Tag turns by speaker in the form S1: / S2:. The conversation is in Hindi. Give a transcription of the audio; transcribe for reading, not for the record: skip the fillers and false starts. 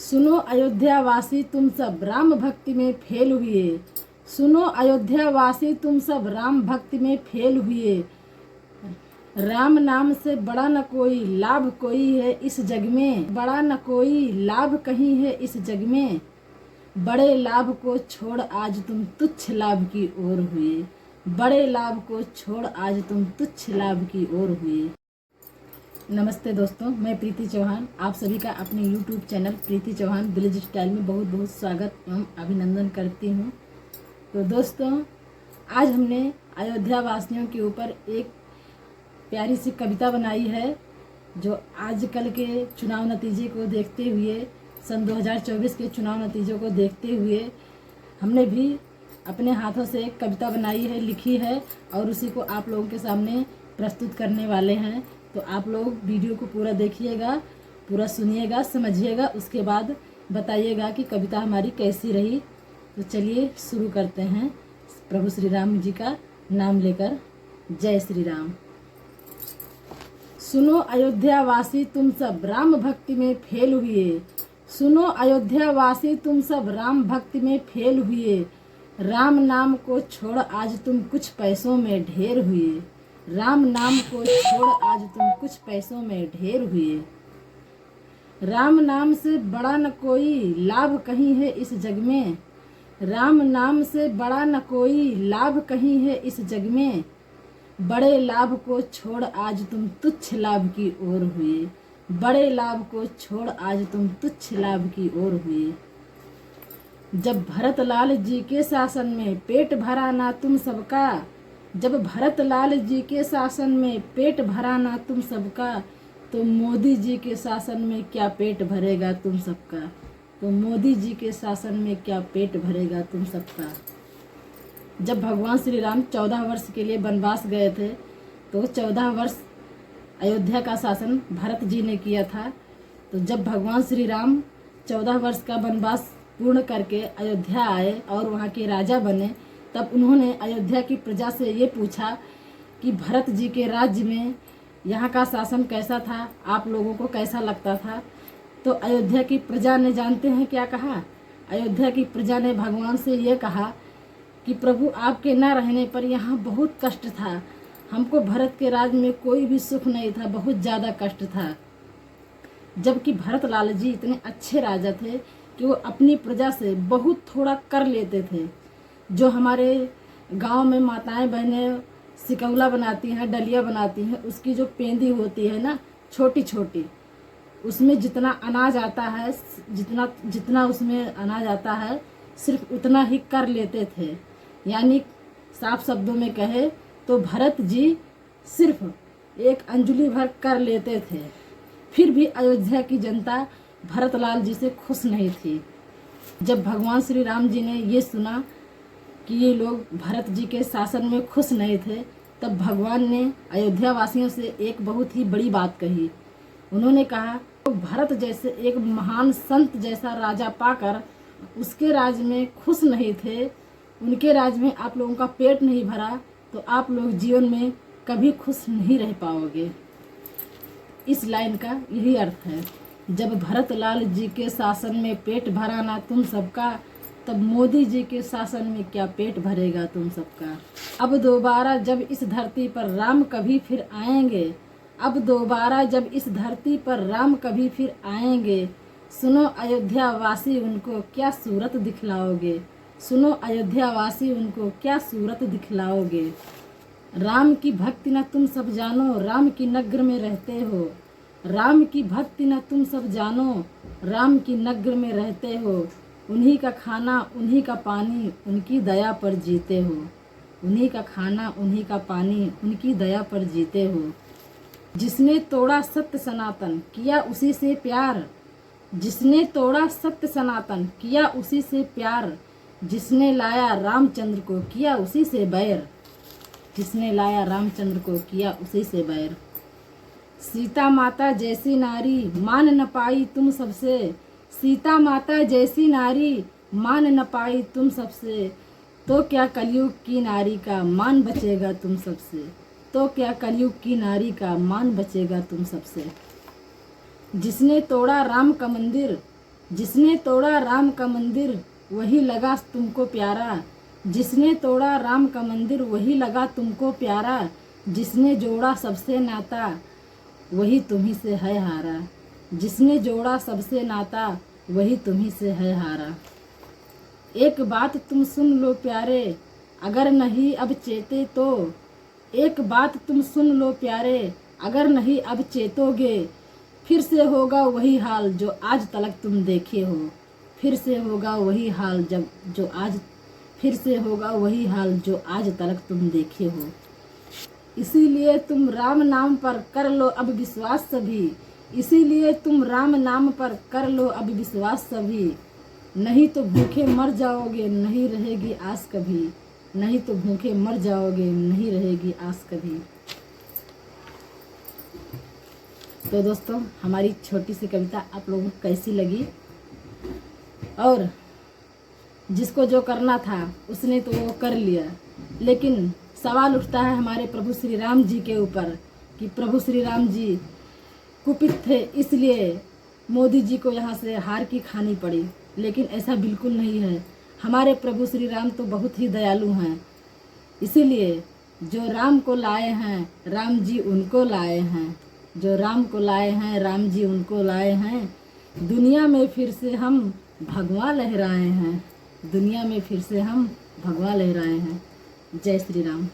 S1: सुनो अयोध्या वासी तुम सब राम भक्ति में फेल हुए। सुनो अयोध्या वासी तुम सब राम भक्ति में फेल हुए। राम नाम से बड़ा न कोई लाभ कोई है इस जग में। बड़ा न कोई लाभ कहीं है इस जग में। बड़े लाभ को छोड़ आज तुम तुच्छ लाभ की ओर हुए। बड़े लाभ को छोड़ आज तुम तुच्छ लाभ की ओर हुए। नमस्ते दोस्तों, मैं प्रीति चौहान आप सभी का अपने YouTube चैनल प्रीति चौहान विलेज स्टाइल में बहुत बहुत स्वागत एवं अभिनंदन करती हूँ। तो दोस्तों, आज हमने अयोध्या वासियों के ऊपर एक प्यारी सी कविता बनाई है, जो आजकल के चुनाव नतीजे को देखते हुए, सन 2024 के चुनाव नतीजों को देखते हुए हमने भी अपने हाथों से कविता बनाई है, लिखी है और उसी को आप लोगों के सामने प्रस्तुत करने वाले हैं। तो आप लोग वीडियो को पूरा देखिएगा, पूरा सुनिएगा, समझिएगा, उसके बाद बताइएगा कि कविता हमारी कैसी रही। तो चलिए शुरू करते हैं प्रभु श्री राम जी का नाम लेकर। जय श्री राम। सुनो अयोध्या वासी तुम सब राम भक्ति में फेल हुए। सुनो अयोध्या वासी तुम सब राम भक्ति में फेल हुए। राम नाम को छोड़ आज तुम कुछ पैसों में ढेर हुए। राम नाम को छोड़ आज तुम कुछ पैसों में ढेर हुए। राम नाम से बड़ा न कोई लाभ कहीं है इस जग में। राम नाम से बड़ा न कोई लाभ कहीं है इस जग में। बड़े लाभ को छोड़ आज तुम तुच्छ लाभ की ओर हुए। बड़े लाभ को छोड़ आज तुम तुच्छ लाभ की ओर हुए। जब भरत लाल जी के शासन में पेट भरा ना तुम सबका। जब भरत लाल जी के शासन में पेट भरा ना तुम सबका, तो मोदी जी के शासन में क्या पेट भरेगा तुम सबका। तो मोदी जी के शासन में क्या पेट भरेगा तुम सबका। जब भगवान श्री राम 14 वर्ष के लिए वनवास गए थे, तो 14 वर्ष अयोध्या का शासन भरत जी ने किया था। तो जब भगवान श्री राम 14 वर्ष का वनवास पूर्ण करके अयोध्या आए और वहाँ के राजा बने, तब उन्होंने अयोध्या की प्रजा से ये पूछा कि भरत जी के राज्य में यहाँ का शासन कैसा था, आप लोगों को कैसा लगता था। तो अयोध्या की प्रजा ने जानते हैं क्या कहा। अयोध्या की प्रजा ने भगवान से ये कहा कि प्रभु आपके न रहने पर यहाँ बहुत कष्ट था। हमको भरत के राज्य में कोई भी सुख नहीं था, बहुत ज़्यादा कष्ट था। जबकि भरत लाल जी इतने अच्छे राजा थे कि वो अपनी प्रजा से बहुत थोड़ा कर लेते थे। जो हमारे गांव में माताएं बहनें सिकौला बनाती हैं, डलिया बनाती हैं, उसकी जो पेंदी होती है ना, छोटी छोटी, उसमें जितना अनाज आता है, जितना उसमें अनाज आता है, सिर्फ उतना ही कर लेते थे। यानी साफ शब्दों में कहे तो भरत जी सिर्फ एक अंजुली भर कर लेते थे। फिर भी अयोध्या की जनता भरत लाल जी से खुश नहीं थी। जब भगवान श्री राम जी ने ये सुना कि ये लोग भरत जी के शासन में खुश नहीं थे, तब भगवान ने अयोध्या वासियों से एक बहुत ही बड़ी बात कही। उन्होंने कहा, तो भरत जैसे एक महान संत जैसा राजा पाकर उसके राज्य में खुश नहीं थे, उनके राज्य में आप लोगों का पेट नहीं भरा, तो आप लोग जीवन में कभी खुश नहीं रह पाओगे। इस लाइन का यही अर्थ है। जब भरत लाल जी के शासन में पेट भरा ना तुम सबका, तब मोदी जी के शासन में क्या पेट भरेगा तुम सबका। अब दोबारा जब इस धरती पर राम कभी फिर आएंगे। अब दोबारा जब इस धरती पर राम कभी फिर आएंगे। सुनो अयोध्या वासी उनको क्या सूरत दिखलाओगे। सुनो अयोध्या वासी उनको क्या सूरत दिखलाओगे। राम की भक्ति न तुम सब जानो, राम की नगर में रहते हो। राम की भक्ति न तुम सब जानो, राम की नगर में रहते हो। उन्हीं का खाना उन्हीं का पानी, उनकी दया पर जीते हो। उन्हीं का खाना उन्हीं का पानी, उनकी दया पर जीते हो। जिसने तोड़ा सत्य सनातन किया उसी से प्यार। जिसने तोड़ा सत्य सनातन किया उसी से प्यार। जिसने लाया रामचंद्र को किया उसी से बैर। जिसने लाया रामचंद्र को किया उसी से बैर। सीता माता जैसी नारी मान न पाई तुम सबसे। सीता माता जैसी नारी मान न पाई तुम सबसे, तो क्या कलयुग की नारी का मान बचेगा तुम सबसे। तो क्या कलयुग की नारी का मान बचेगा तुम सबसे। जिसने तोड़ा राम का मंदिर जिसने तोड़ा राम का मंदिर वही लगा तुमको प्यारा। जिसने तोड़ा राम का मंदिर वही लगा तुमको प्यारा। जिसने जोड़ा सबसे नाता वही तुम्ही से है हारा। जिसने जोड़ा सबसे नाता वही तुम्ही से है हारा। एक बात तुम सुन लो प्यारे, अगर नहीं अब चेते तो। एक बात तुम सुन लो प्यारे, अगर नहीं अब चेतोगे, फिर से होगा वही हाल जो आज तलक तुम देखे हो। फिर से होगा वही हाल फिर से होगा वही हाल जो आज तलक तुम देखे हो। इसीलिए तुम राम नाम पर कर लो अब विश्वास सभी। इसीलिए तुम राम नाम पर कर लो अब विश्वास सभी। नहीं तो भूखे मर जाओगे, नहीं रहेगी आस कभी। नहीं तो भूखे मर जाओगे, नहीं रहेगी आस कभी। तो दोस्तों, हमारी छोटी सी कविता आप लोगों को कैसी लगी? और जिसको जो करना था उसने तो वो कर लिया, लेकिन सवाल उठता है हमारे प्रभु श्री राम जी के ऊपर कि प्रभु श्री राम जी कुपित थे, इसलिए मोदी जी को यहाँ से हार की खानी पड़ी। लेकिन ऐसा बिल्कुल नहीं है। हमारे प्रभु श्री राम तो बहुत ही दयालु हैं। इसीलिए जो राम को लाए हैं राम जी उनको लाए हैं। जो राम को लाए हैं राम जी उनको लाए हैं। दुनिया में फिर से हम भगवा लहराए हैं। दुनिया में फिर से हम भगवा लहराए हैं। जय श्री राम।